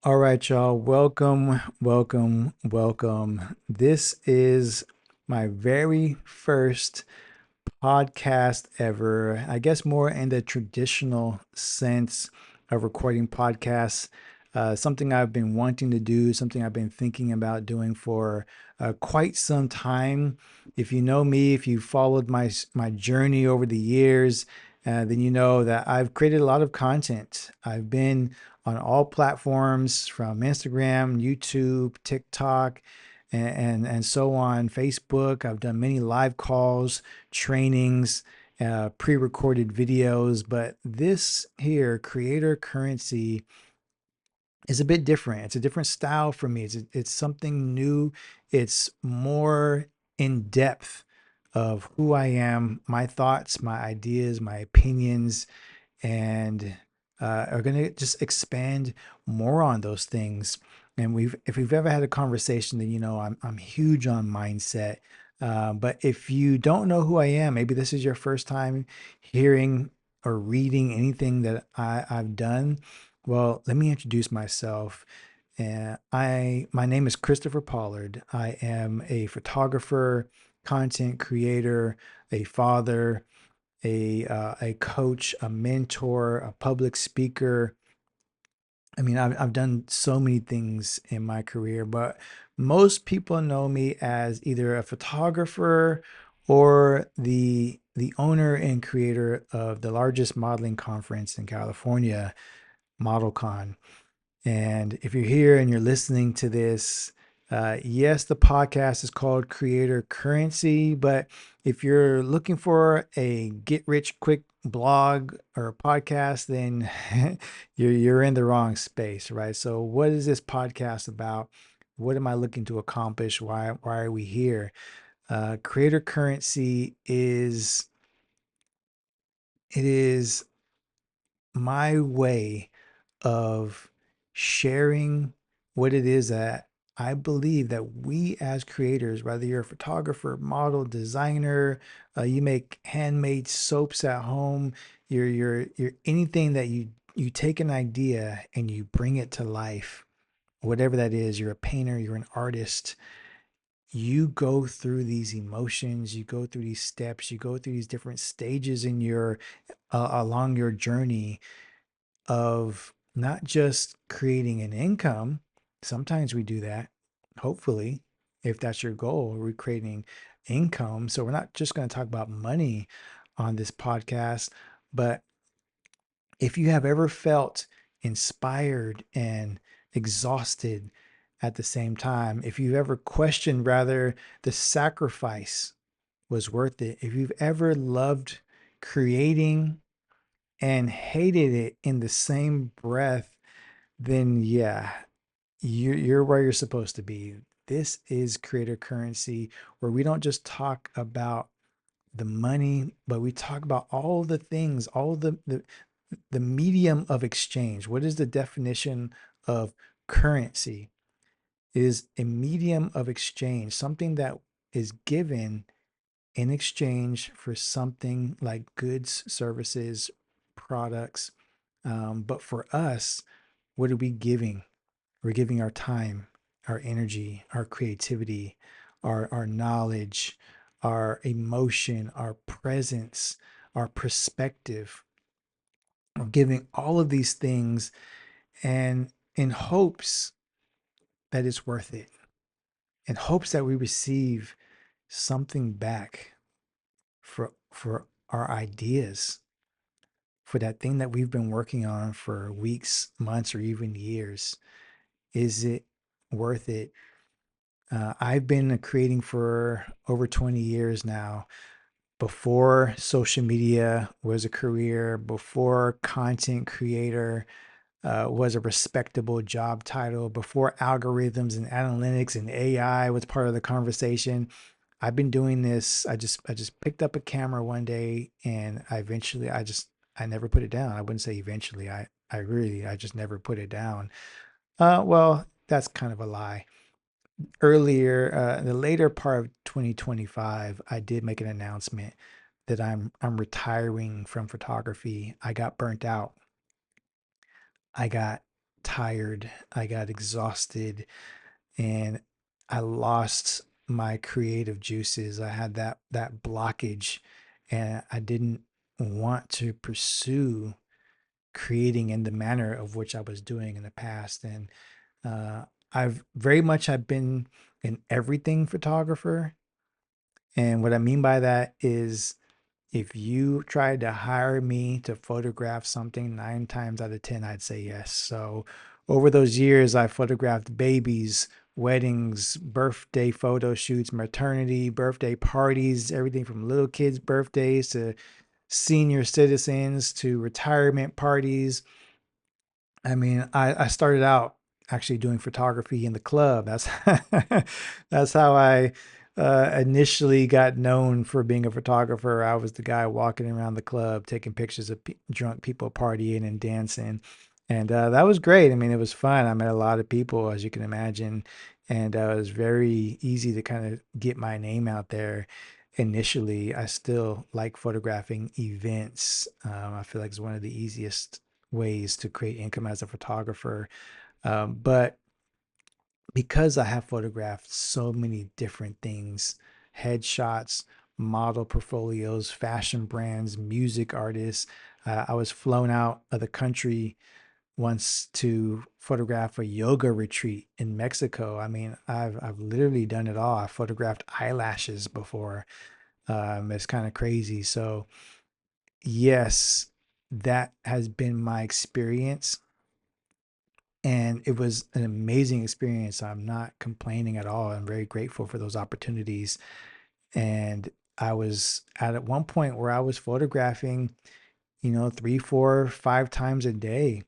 All right, y'all. Welcome, welcome, welcome. This is my very first podcast ever. I guess more in the traditional sense of recording podcasts. Something I've been wanting to do, something I've been thinking about doing for quite some time. If you know me, if you followed my journey over the years, then you know that I've created a lot of content. I've been on all platforms from Instagram, YouTube, TikTok, and so on, Facebook. I've done many live calls, trainings, pre-recorded videos, but this here, creator currency, is a bit different. It's a different style for me. It's something new. It's more in depth of who I am, my thoughts, my ideas, my opinions, and are going to just expand more on those things. And if we've ever had a conversation, then you know I'm huge on mindset. But if you don't know who I am, maybe this is your first time hearing or reading anything that I've done. Well, let me introduce myself. My name is Christopher Pollard. I am a photographer, content creator, a father, a coach, a mentor, a public speaker. I mean, I've done so many things in my career, but most people know me as either a photographer or the owner and creator of the largest modeling conference in California, ModelCon. And if you're here and you're listening to this, yes, the podcast is called Creator Currency, but if you're looking for a get rich quick blog or a podcast, then you're in the wrong space, right? So, what is this podcast about? What am I looking to accomplish? Why are we here? Creator Currency is my way of sharing what it is that I believe that we as creators, whether you're a photographer, model, designer, you make handmade soaps at home, you're anything that you take an idea and you bring it to life, whatever that is. You're a painter, you're an artist. You go through these emotions, you go through these steps, you go through these different stages in your along your journey of not just creating an income. Sometimes we do that, hopefully, if that's your goal, we're creating income. So we're not just going to talk about money on this podcast, but if you have ever felt inspired and exhausted at the same time, if you've ever questioned rather the sacrifice was worth it, if you've ever loved creating and hated it in the same breath, then yeah, you're where you're supposed to be. This is creator currency, where we don't just talk about the money, but we talk about all the things, all the medium of exchange. What is the definition of currency? It is a medium of exchange, something that is given in exchange for something like goods, services, products. But for us, what are we giving? We're giving our time, our energy, our creativity, our knowledge, our emotion, our presence, our perspective. We're giving all of these things and in hopes that it's worth it, in hopes that we receive something back for our ideas, for that thing that we've been working on for weeks, months, or even years. Is it worth it? I've been creating for over 20 years now. Before social media was a career, before content creator was a respectable job title, before algorithms and analytics and AI was part of the conversation. I've been doing this. I just picked up a camera one day, and I never put it down. I wouldn't say eventually. I just never put it down. Well, that's kind of a lie. Earlier, in the later part of 2025, I did make an announcement that I'm retiring from photography. I got burnt out. I got tired, I got exhausted, and I lost my creative juices. I had that blockage, and I didn't want to pursue creating in the manner of which I was doing in the past. And uh, I've been an everything photographer. And what I mean by that is if you tried to hire me to photograph something, 9 times out of 10, I'd say yes. So over those years, I photographed babies, weddings, birthday photo shoots, maternity, birthday parties, everything from little kids' birthdays to senior citizens to retirement parties. I mean, I started out actually doing photography in the club. That's that's how I initially got known for being a photographer. I was the guy walking around the club taking pictures of drunk people partying and dancing, and that was great. I mean, it was fun. I met a lot of people, as you can imagine, and it was very easy to kind of get my name out there. Initially, I still like photographing events. I feel like it's one of the easiest ways to create income as a photographer. But because I have photographed so many different things, headshots, model portfolios, fashion brands, music artists, I was flown out of the country once to photograph a yoga retreat in Mexico. I mean, I've literally done it all. I photographed eyelashes before. It's kind of crazy. So yes, that has been my experience, and it was an amazing experience. I'm not complaining at all. I'm very grateful for those opportunities. And I was at one point where I was photographing, 3, 4, 5 times a day,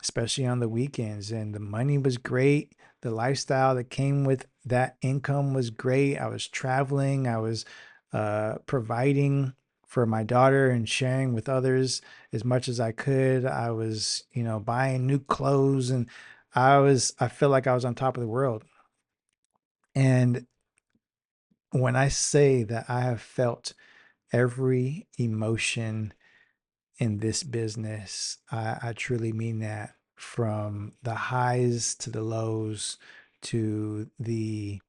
especially on the weekends. And the money was great. The lifestyle that came with that income was great. I was traveling, I was providing for my daughter and sharing with others as much as I could. I was, buying new clothes, and I felt like I was on top of the world. And when I say that I have felt every emotion in this business, I truly mean that, from the highs to the lows to the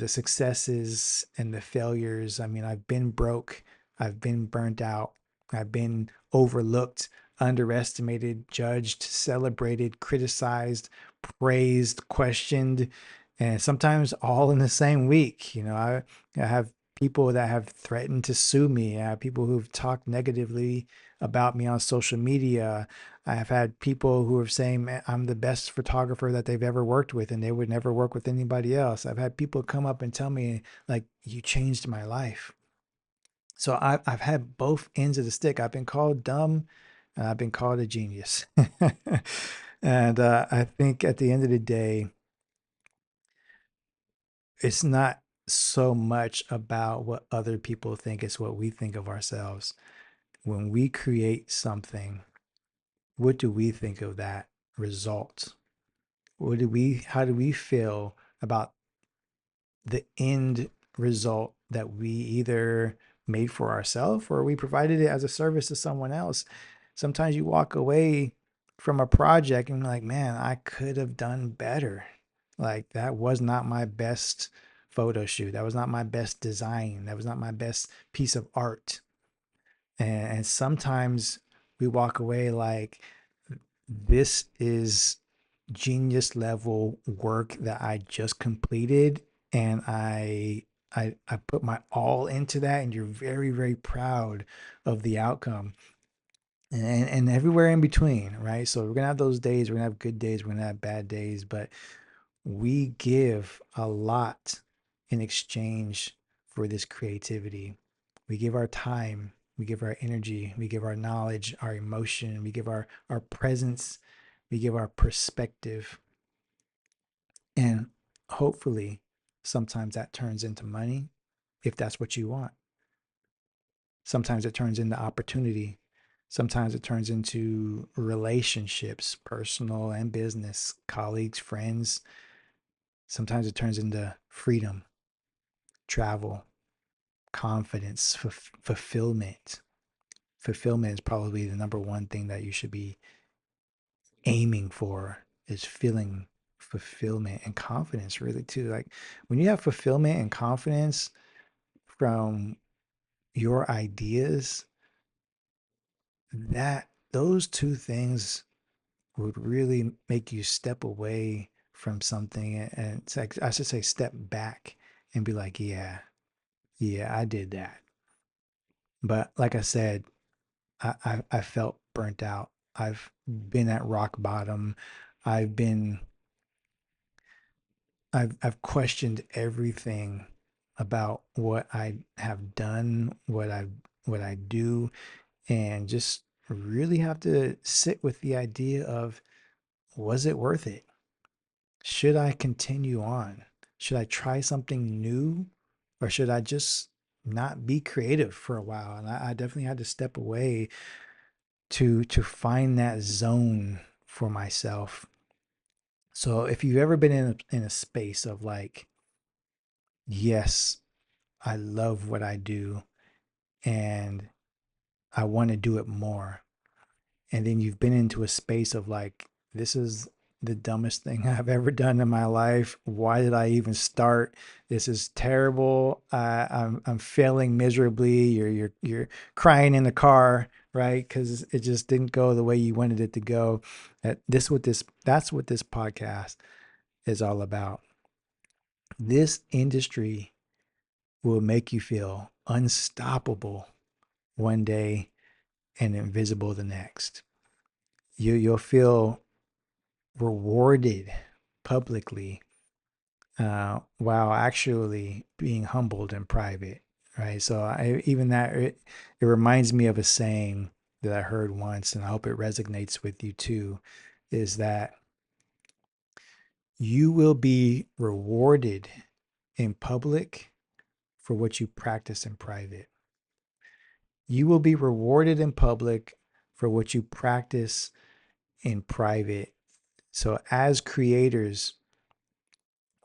successes and the failures. I mean, I've been broke, I've been burnt out, I've been overlooked, underestimated, judged, celebrated, criticized, praised, questioned, and sometimes all in the same week. I have people that have threatened to sue me. I have people who've talked negatively about me on social media. I have had people who are saying, "Man, I'm the best photographer that they've ever worked with, and they would never work with anybody else." I've had people come up and tell me, like, "You changed my life." So I've had both ends of the stick. I've been called dumb, and I've been called a genius. And I think at the end of the day, it's not so much about what other people think, it's what we think of ourselves. When we create something, what do we think of that result? How do we feel about the end result that we either made for ourselves or we provided it as a service to someone else? Sometimes you walk away from a project and you're like, man, I could have done better. Like, that was not my best photo shoot. That was not my best design. That was not my best piece of art. And sometimes we walk away like, this is genius level work that I just completed, and I put my all into that, and you're very, very proud of the outcome. And everywhere in between, right? So we're gonna have those days, we're gonna have good days, we're gonna have bad days, but we give a lot in exchange for this creativity. We give our time, we give our energy, we give our knowledge, our emotion, we give our presence, we give our perspective. And hopefully, sometimes that turns into money if that's what you want. Sometimes it turns into opportunity. Sometimes it turns into relationships, personal and business, colleagues, friends. Sometimes it turns into freedom, travel, confidence, fulfillment. Fulfillment is probably the number one thing that you should be aiming for is feeling fulfillment and confidence, really, too. Like when you have fulfillment and confidence from your ideas, that those two things would really make you step away from something, and it's like, I should say, step back and be like, yeah, yeah, I did that. But like I said, I felt burnt out. I've been at rock bottom. I've been I've questioned everything about what I have done, what I do, and just really have to sit with the idea of, was it worth it? Should I continue on? Should I try something new, or should I just not be creative for a while? And I definitely had to step away to find that zone for myself. So if you've ever been in a space of like, yes, I love what I do and I want to do it more, and then you've been into a space of like, this is the dumbest thing I've ever done in my life. Why did I even start? This is terrible. I'm failing miserably. You're crying in the car, right? Because it just didn't go the way you wanted it to go. That's what this podcast is all about. This industry will make you feel unstoppable one day and invisible the next. You'll feel rewarded publicly, while actually being humbled in private, right? So even that, it reminds me of a saying that I heard once, and I hope it resonates with you too, is that you will be rewarded in public for what you practice in private. You will be rewarded in public for what you practice in private. So as creators,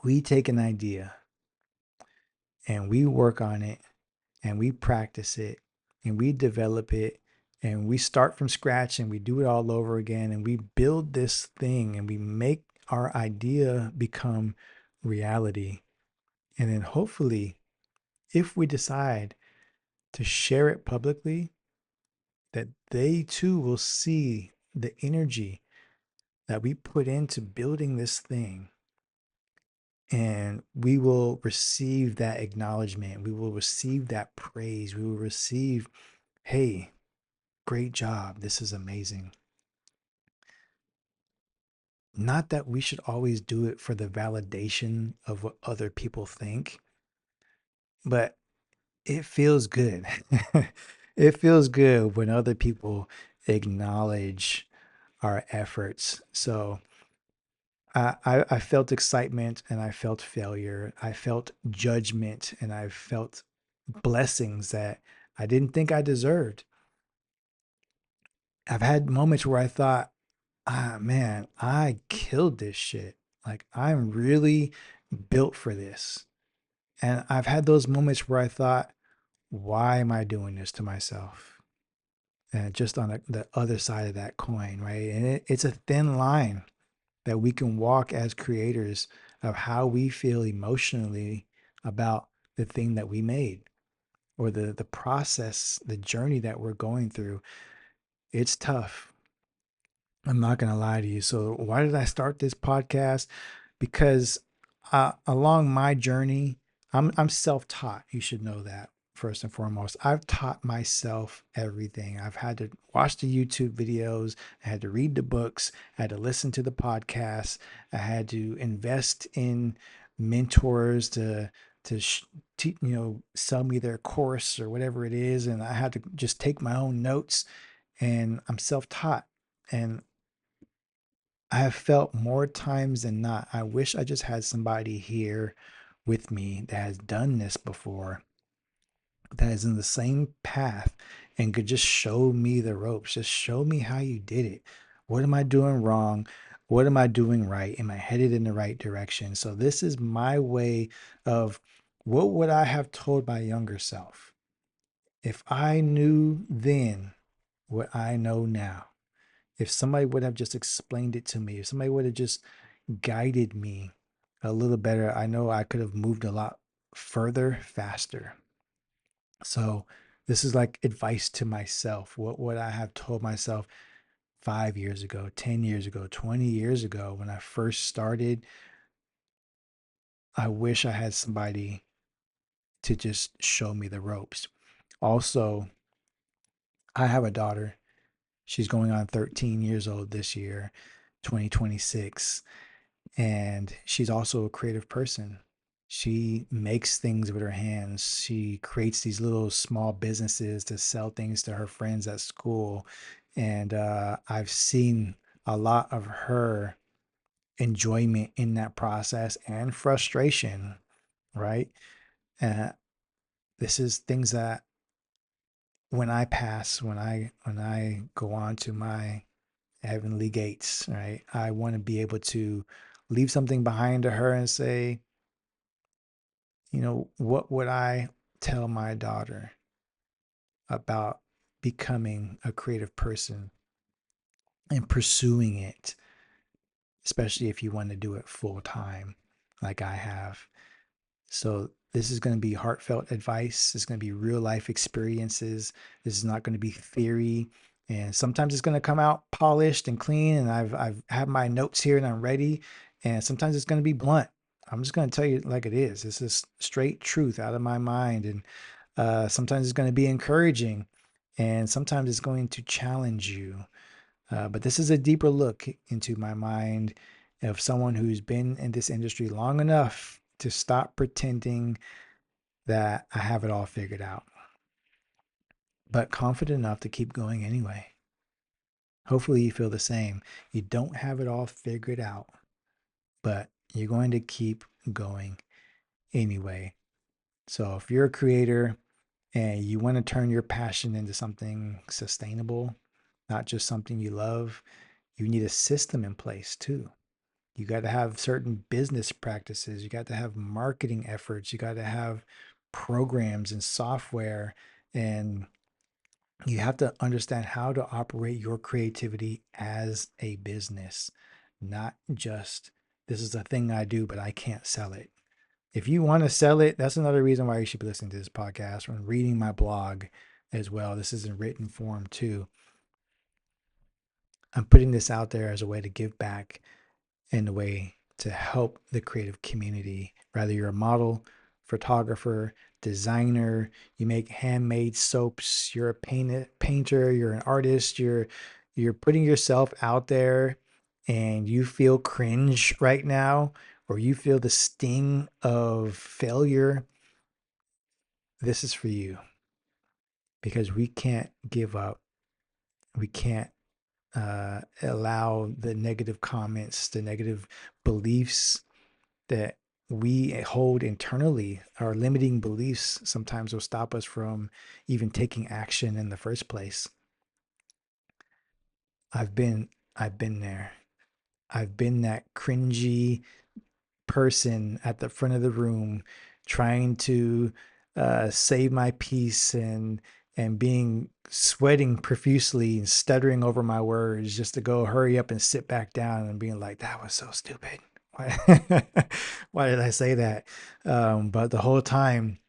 we take an idea and we work on it and we practice it and we develop it and we start from scratch and we do it all over again and we build this thing and we make our idea become reality. And then hopefully, if we decide to share it publicly, that they too will see the energy that we put into building this thing, and we will receive that acknowledgement. We will receive that praise. We will receive, hey, great job. This is amazing. Not that we should always do it for the validation of what other people think, but it feels good. It feels good when other people acknowledge our efforts. So I felt excitement and I felt failure. I felt judgment and I felt blessings that I didn't think I deserved. I've had moments where I thought, ah, man, I killed this shit. Like, I'm really built for this. And I've had those moments where I thought, why am I doing this to myself? And just on the other side of that coin, right? And it's a thin line that we can walk as creators of how we feel emotionally about the thing that we made, or the process, the journey that we're going through. It's tough. I'm not going to lie to you. So why did I start this podcast? Because along my journey, I'm self-taught. You should know that first and foremost. I've taught myself everything. I've had to watch the YouTube videos. I had to read the books. I had to listen to the podcasts. I had to invest in mentors to sell me their course or whatever it is, and I had to just take my own notes. And I'm self-taught, and I have felt more times than not, I wish I just had somebody here with me that has done this before, that is in the same path and could just show me the ropes. Just show me how you did it. What am I doing wrong? What am I doing right? Am I headed in the right direction? So this is my way of, what would I have told my younger self if I knew then what I know now? If somebody would have just explained it to me, if somebody would have just guided me a little better, I know I could have moved a lot further, faster. So this is like advice to myself. What would I have told myself 5 years ago, 10 years ago, 20 years ago when I first started? I wish I had somebody to just show me the ropes. Also, I have a daughter. She's going on 13 years old this year, 2026. And she's also a creative person. She makes things with her hands. She creates these little small businesses to sell things to her friends at school. And I've seen a lot of her enjoyment in that process and frustration, right? Uh, this is things that when I pass, when I go on to my heavenly gates, right? I want to be able to leave something behind to her and say, what would I tell my daughter about becoming a creative person and pursuing it, especially if you want to do it full time, like I have? So, this is going to be heartfelt advice. It's going to be real life experiences. This is not going to be theory. And sometimes it's going to come out polished and clean. And I've had my notes here and I'm ready. And sometimes it's going to be blunt. I'm just going to tell you like it is. This is straight truth out of my mind. And sometimes it's going to be encouraging. And sometimes it's going to challenge you. But this is a deeper look into my mind of someone who's been in this industry long enough to stop pretending that I have it all figured out, but confident enough to keep going anyway. Hopefully, you feel the same. You don't have it all figured out, but you're going to keep going anyway. So, if you're a creator and you want to turn your passion into something sustainable, not just something you love, you need a system in place too. You got to have certain business practices. You got to have marketing efforts. You got to have programs and software. And you have to understand how to operate your creativity as a business, not just this is a thing I do, but I can't sell it. If you want to sell it, that's another reason why you should be listening to this podcast and reading my blog as well. This is in written form too. I'm putting this out there as a way to give back in a way to help the creative community. Whether you're a model, photographer, designer, you make handmade soaps, you're a painter, you're an artist, you're putting yourself out there and you feel cringe right now or you feel the sting of failure, this is for you because we can't give up. We can't allow the negative comments, the negative beliefs that we hold internally, our limiting beliefs sometimes will stop us from even taking action in the first place. I've been I've been there. I've been that cringy person at the front of the room trying to save my peace and being sweating profusely and stuttering over my words just to go hurry up and sit back down and being like, that was so stupid. Why, why did I say that? But the whole time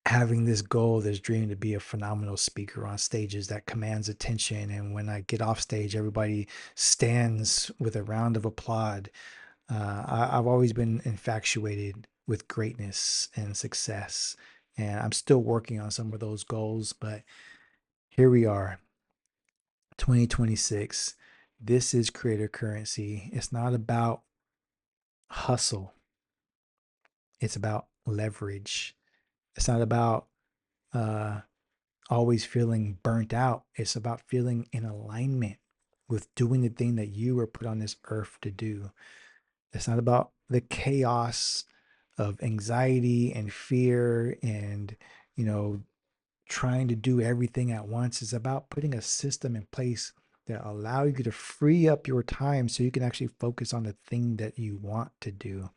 having this goal, this dream to be a phenomenal speaker on stages that commands attention. And when I get off stage, everybody stands with a round of applause. I've always been infatuated with greatness and success, and I'm still working on some of those goals. But here we are, 2026. This is creator currency. It's not about hustle, it's about leverage. It's not about uh, always feeling burnt out. It's about feeling in alignment with doing the thing that you were put on this earth to do. It's not about the chaos of anxiety and fear and, you know, trying to do everything at once. It's about putting a system in place that allow you to free up your time so you can actually focus on the thing that you want to do.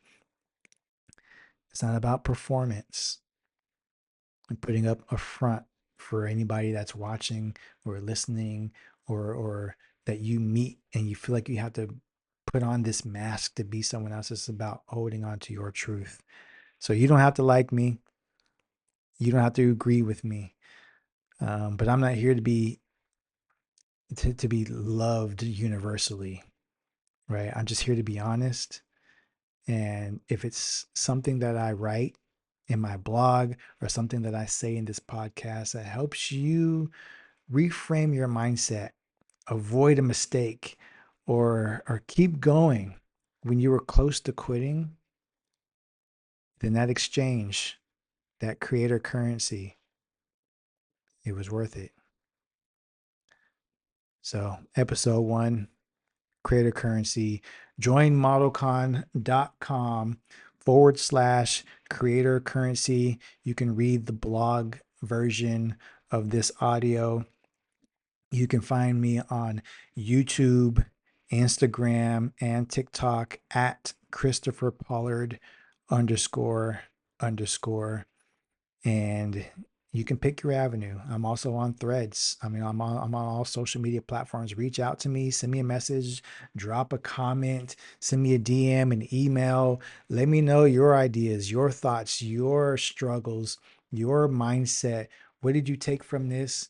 It's not about performance and putting up a front for anybody that's watching or listening or that you meet and you feel like you have to put on this mask to be someone else. It's about holding on to your truth. So you don't have to like me. You don't have to agree with me. But I'm not here to be loved universally, right? I'm just here to be honest. And if it's something that I write in my blog or something that I say in this podcast that helps you reframe your mindset, avoid a mistake, or keep going when you were close to quitting, then that exchange, that creator currency, it was worth it. So, episode 1, creator currency. Join modelcon.com/creator currency. You can read the blog version of this audio. You can find me on YouTube, Instagram, and TikTok at Christopher Pollard underscore underscore. And you can pick your avenue. I'm also on Threads. I mean, I'm on all social media platforms. Reach out to me, send me a message, drop a comment, send me a DM, an email. Let me know your ideas, your thoughts, your struggles, your mindset. What did you take from this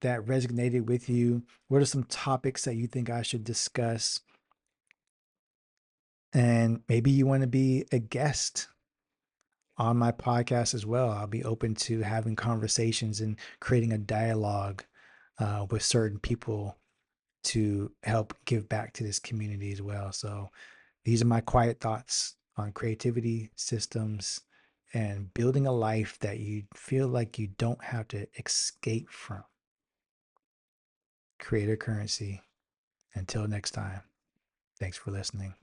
that resonated with you? What are some topics that you think I should discuss? And maybe you want to be a guest on my podcast as well. I'll be open to having conversations and creating a dialogue with certain people to help give back to this community as well. So these are my quiet thoughts on creativity, systems, and building a life that you feel like you don't have to escape from. Creator currency. Until next time, thanks for listening.